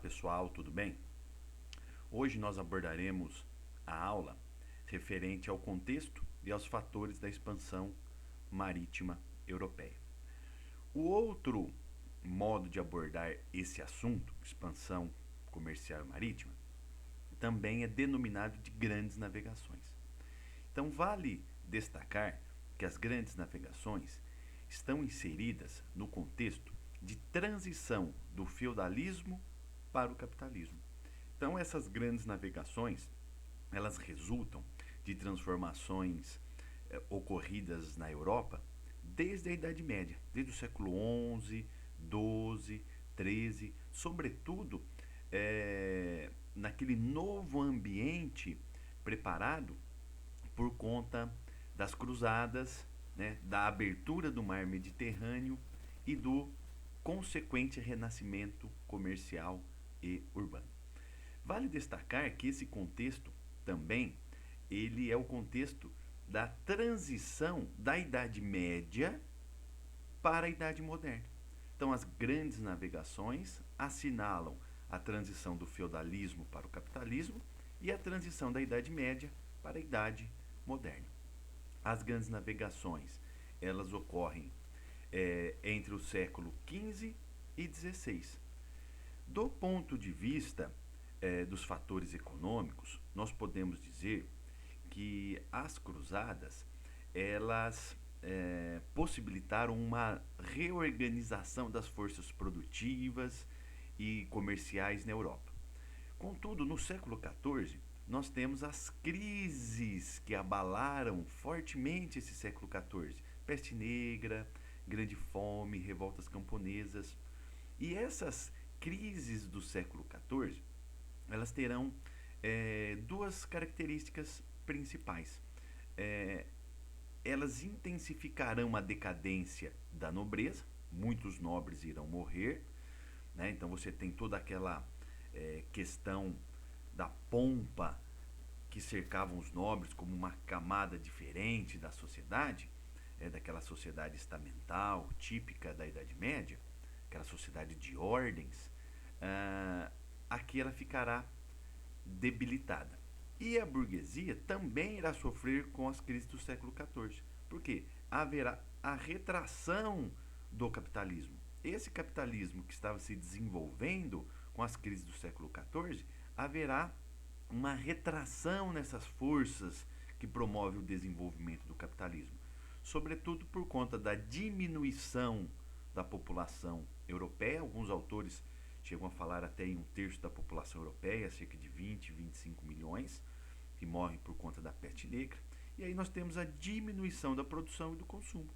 pessoal, tudo bem? Hoje nós abordaremos a aula referente ao contexto e aos fatores da expansão marítima europeia. O outro modo de abordar esse assunto, expansão comercial marítima, também é denominado de grandes navegações. Então vale destacar que as grandes navegações estão inseridas no contexto de transição do feudalismo para o capitalismo. Então essas grandes navegações, elas resultam de transformações ocorridas na Europa desde a Idade Média, desde o século XI, XII, XIII, sobretudo naquele novo ambiente preparado por conta das cruzadas, né, da abertura do mar Mediterrâneo e do consequente renascimento comercial e urbano. Vale destacar que esse contexto também ele é o contexto da transição da Idade Média para a Idade Moderna. Então, as grandes navegações assinalam a transição do feudalismo para o capitalismo e a transição da Idade Média para a Idade Moderna. As grandes navegações elas ocorrem entre o século XV e XVI. Do ponto de vista dos fatores econômicos, nós podemos dizer que as cruzadas elas possibilitaram uma reorganização das forças produtivas e comerciais na Europa. Contudo, no século XIV, nós temos as crises que abalaram fortemente esse século XIV. Peste negra, grande fome, revoltas camponesas. E essas crises do século XIV, elas terão duas características principais. Elas intensificarão a decadência da nobreza, muitos nobres irão morrer, né? Então você tem toda aquela questão da pompa que cercavam os nobres como uma camada diferente da sociedade, daquela sociedade estamental típica da Idade Média, aquela sociedade de ordens, aqui ela ficará debilitada. E a burguesia também irá sofrer com as crises do século XIV. Por quê? Haverá a retração do capitalismo. Esse capitalismo que estava se desenvolvendo com as crises do século XIV, haverá uma retração nessas forças que promove o desenvolvimento do capitalismo. Sobretudo por conta da diminuição da população europeia. Alguns autores chegam a falar até em um terço da população europeia, cerca de 20, 25 milhões, que morrem por conta da peste negra. E aí nós temos a diminuição da produção e do consumo,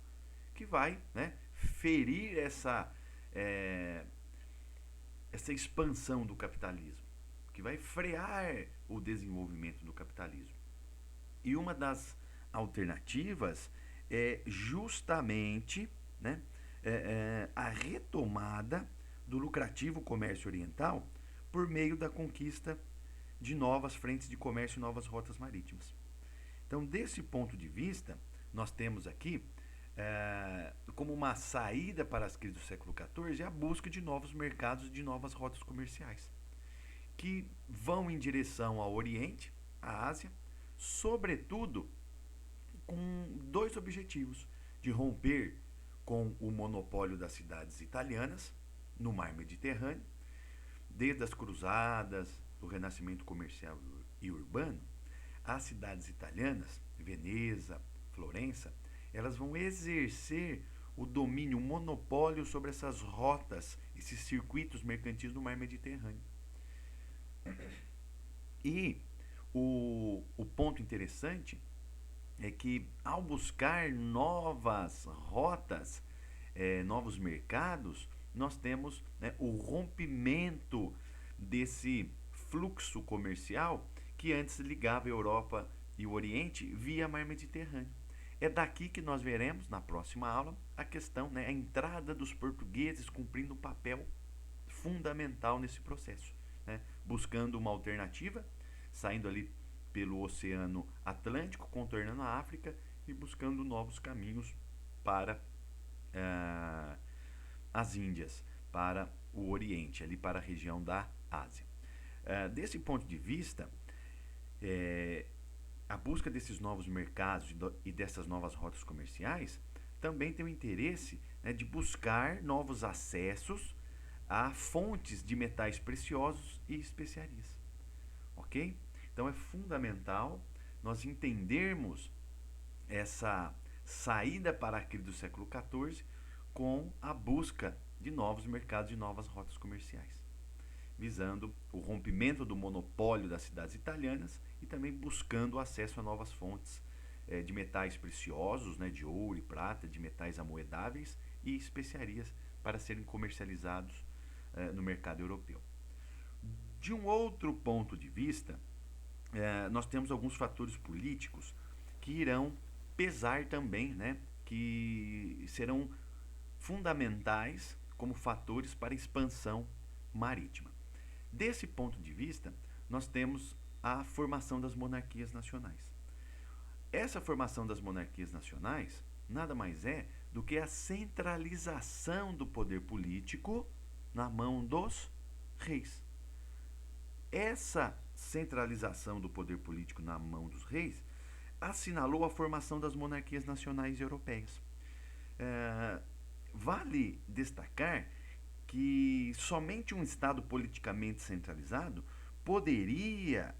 que vai, né, ferir essa expansão do capitalismo, que vai frear o desenvolvimento do capitalismo. E uma das alternativas é justamente, né, a retomada do lucrativo comércio oriental por meio da conquista de novas frentes de comércio e novas rotas marítimas. Então, desse ponto de vista, nós temos aqui como uma saída para as crises do século XIV a busca de novos mercados e de novas rotas comerciais, que vão em direção ao Oriente, à Ásia, sobretudo com dois objetivos: de romper com o monopólio das cidades italianas no mar Mediterrâneo, desde as cruzadas, do renascimento comercial e urbano. As cidades italianas, Veneza, Florença, elas vão exercer o domínio, o monopólio sobre essas rotas, esses circuitos mercantis no mar Mediterrâneo. E o ponto interessante é que, ao buscar novas rotas, novos mercados, nós temos, né, o rompimento desse fluxo comercial que antes ligava a Europa e o Oriente via mar Mediterrâneo. É daqui que nós veremos, na próxima aula, a questão, né, a entrada dos portugueses cumprindo um papel fundamental nesse processo, né, buscando uma alternativa, saindo ali pelo Oceano Atlântico, contornando a África e buscando novos caminhos para as Índias, para o Oriente, ali para a região da Ásia. Desse ponto de vista, a busca desses novos mercados e dessas novas rotas comerciais também tem o interesse, né, de buscar novos acessos a fontes de metais preciosos e especiarias. Ok? Então é fundamental nós entendermos essa saída para a crise do século XIV com a busca de novos mercados e novas rotas comerciais, visando o rompimento do monopólio das cidades italianas e também buscando acesso a novas fontes de metais preciosos, né, de ouro e prata, de metais amoedáveis e especiarias para serem comercializados no mercado europeu. De um outro ponto de vista, nós temos alguns fatores políticos que irão pesar também, né, que serão fundamentais como fatores para a expansão marítima. Desse ponto de vista, nós temos a formação das monarquias nacionais. Essa formação das monarquias nacionais nada mais é do que a centralização do poder político na mão dos reis. Essa centralização do poder político na mão dos reis assinalou a formação das monarquias nacionais europeias. Vale destacar que somente um Estado politicamente centralizado poderia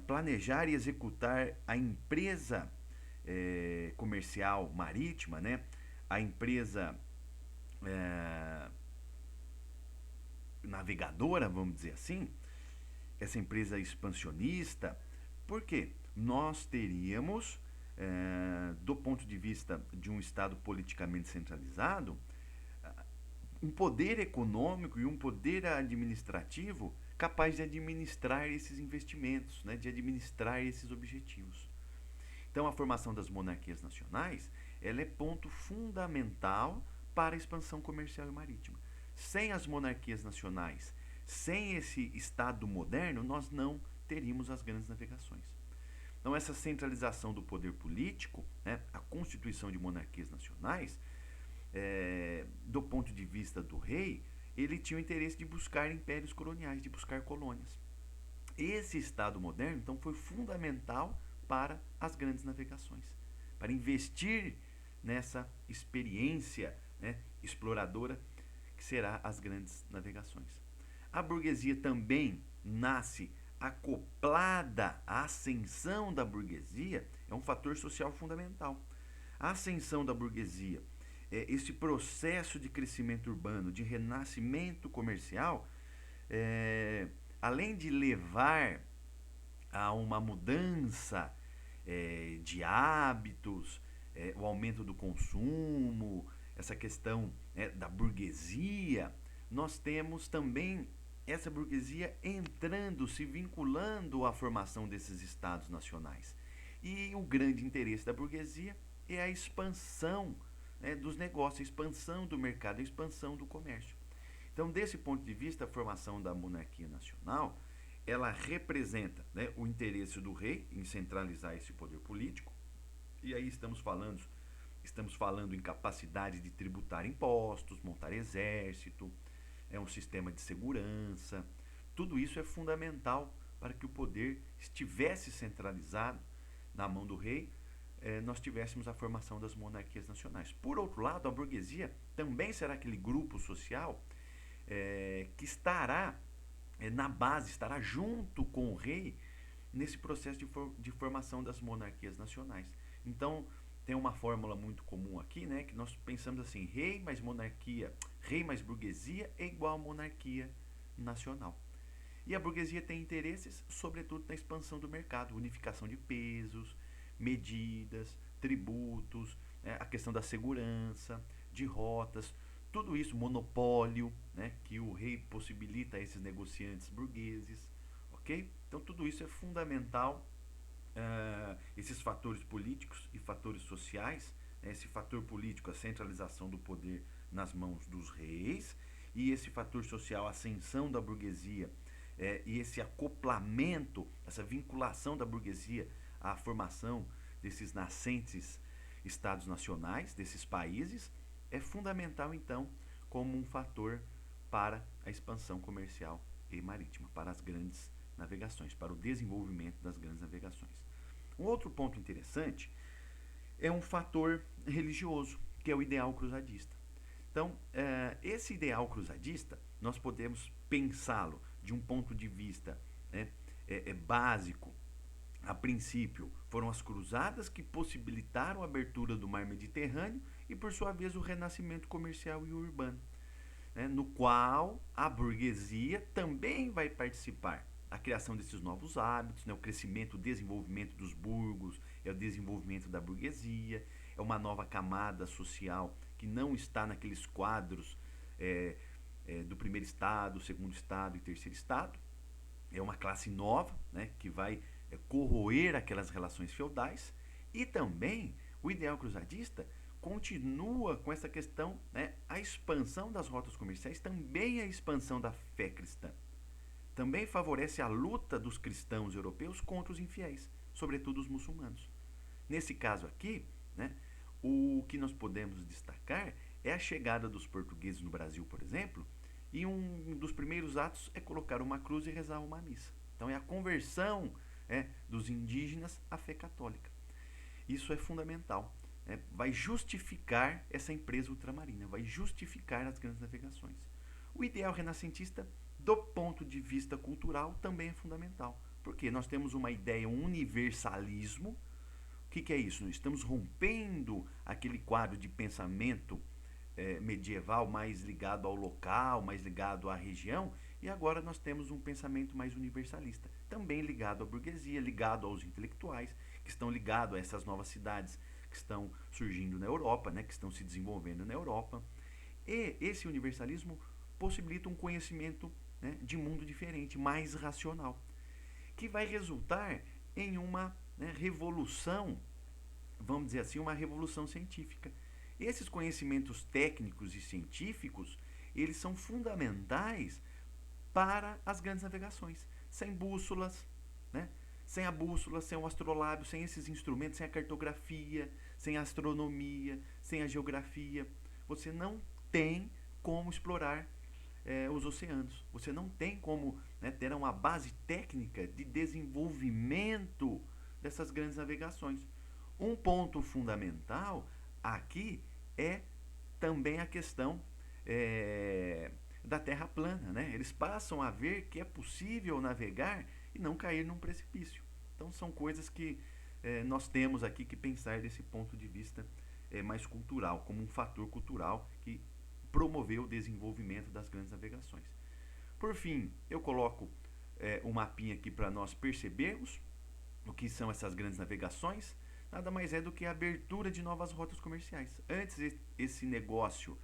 planejar e executar a empresa comercial marítima, né? A empresa navegadora, vamos dizer assim, essa empresa expansionista. Por quê? Nós teríamos, do ponto de vista de um Estado politicamente centralizado, um poder econômico e um poder administrativo capaz de administrar esses investimentos, né, de administrar esses objetivos. Então, a formação das monarquias nacionais, ela é ponto fundamental para a expansão comercial e marítima. Sem as monarquias nacionais, sem esse Estado moderno, nós não teríamos as grandes navegações. Então, essa centralização do poder político, né, a constituição de monarquias nacionais, do ponto de vista do rei, ele tinha o interesse de buscar impérios coloniais, de buscar colônias. Esse Estado moderno, então, foi fundamental para as grandes navegações, para investir nessa experiência, né, exploradora que será as grandes navegações. A burguesia também nasce acoplada. A ascensão da burguesia é um fator social fundamental. A ascensão da burguesia, esse processo de crescimento urbano, de renascimento comercial, além de levar a uma mudança de hábitos, o aumento do consumo, essa questão da burguesia, nós temos também essa burguesia entrando, se vinculando à formação desses estados nacionais. E o grande interesse da burguesia é a expansão, né, dos negócios, a expansão do mercado, a expansão do comércio. Então, desse ponto de vista, a formação da monarquia nacional, ela representa, né, o interesse do rei em centralizar esse poder político. E aí estamos falando em capacidade de tributar impostos, montar exército, um sistema de segurança. Tudo isso é fundamental para que o poder estivesse centralizado na mão do rei, nós tivéssemos a formação das monarquias nacionais. Por outro lado, a burguesia também será aquele grupo social que estará na base, estará junto com o rei nesse processo de formação das monarquias nacionais. Então, tem uma fórmula muito comum aqui, né, que nós pensamos assim: rei mais monarquia, rei mais burguesia é igual a monarquia nacional. E a burguesia tem interesses, sobretudo, na expansão do mercado, unificação de pesos, medidas, tributos, a questão da segurança, de rotas, tudo isso, monopólio, né, que o rei possibilita a esses negociantes burgueses, ok? Então tudo isso é fundamental, esses fatores políticos e fatores sociais, esse fator político, a centralização do poder nas mãos dos reis, e esse fator social, a ascensão da burguesia, e esse acoplamento, essa vinculação da burguesia à formação desses nascentes estados nacionais, desses países, é fundamental, então, como um fator para a expansão comercial e marítima, para as grandes navegações, para o desenvolvimento das grandes navegações. Um outro ponto interessante é um fator religioso, que é o ideal cruzadista. Então, esse ideal cruzadista, nós podemos pensá-lo de um ponto de vista, né, básico. A princípio, foram as cruzadas que possibilitaram a abertura do mar Mediterrâneo e, por sua vez, o renascimento comercial e urbano, né, no qual a burguesia também vai participar. A criação desses novos hábitos, né, o crescimento, o desenvolvimento dos burgos, é o desenvolvimento da burguesia, é uma nova camada social que não está naqueles quadros do primeiro estado, segundo estado e terceiro estado. É uma classe nova, né, que vai corroer aquelas relações feudais. E também o ideal cruzadista continua com essa questão, né, a expansão das rotas comerciais, também a expansão da fé cristã. Também favorece a luta dos cristãos europeus contra os infiéis, sobretudo os muçulmanos. Nesse caso aqui, né, o que nós podemos destacar é a chegada dos portugueses no Brasil, por exemplo, e um dos primeiros atos é colocar uma cruz e rezar uma missa. Então é a conversão dos indígenas à fé católica. Isso é fundamental. Vai justificar essa empresa ultramarina, vai justificar as grandes navegações. O ideal renascentista, do ponto de vista cultural, também é fundamental. Porque nós temos uma ideia, um universalismo. O que é isso? Estamos rompendo aquele quadro de pensamento medieval mais ligado ao local, mais ligado à região, e agora nós temos um pensamento mais universalista, também ligado à burguesia, ligado aos intelectuais, que estão ligados a essas novas cidades que estão surgindo na Europa, né, que estão se desenvolvendo na Europa. E esse universalismo possibilita um conhecimento, né, de mundo diferente, mais racional, que vai resultar em uma, né, revolução, vamos dizer assim, uma revolução científica. Esses conhecimentos técnicos e científicos, eles são fundamentais para as grandes navegações. Sem bússolas, né? Sem a bússola, sem o astrolábio, sem esses instrumentos, sem a cartografia, sem a astronomia, sem a geografia, você não tem como explorar os oceanos. Você não tem como, né, ter uma base técnica de desenvolvimento dessas grandes navegações. Um ponto fundamental aqui é também a questão da terra plana, né? Eles passam a ver que é possível navegar e não cair num precipício. Então são coisas que nós temos aqui que pensar desse ponto de vista mais cultural, como um fator cultural que promoveu o desenvolvimento das grandes navegações. Por fim, eu coloco um mapinha aqui para nós percebermos o que são essas grandes navegações. Nada mais é do que a abertura de novas rotas comerciais. Antes, esse negócio,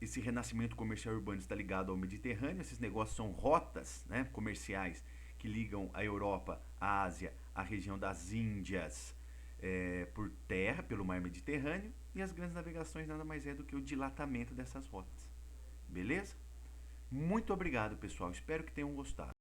esse renascimento comercial urbano está ligado ao Mediterrâneo. Esses negócios são rotas, né, comerciais que ligam a Europa, a Ásia, a região das Índias, por terra, pelo mar Mediterrâneo. E as grandes navegações nada mais é do que o dilatamento dessas rotas. Beleza? Muito obrigado, pessoal. Espero que tenham gostado.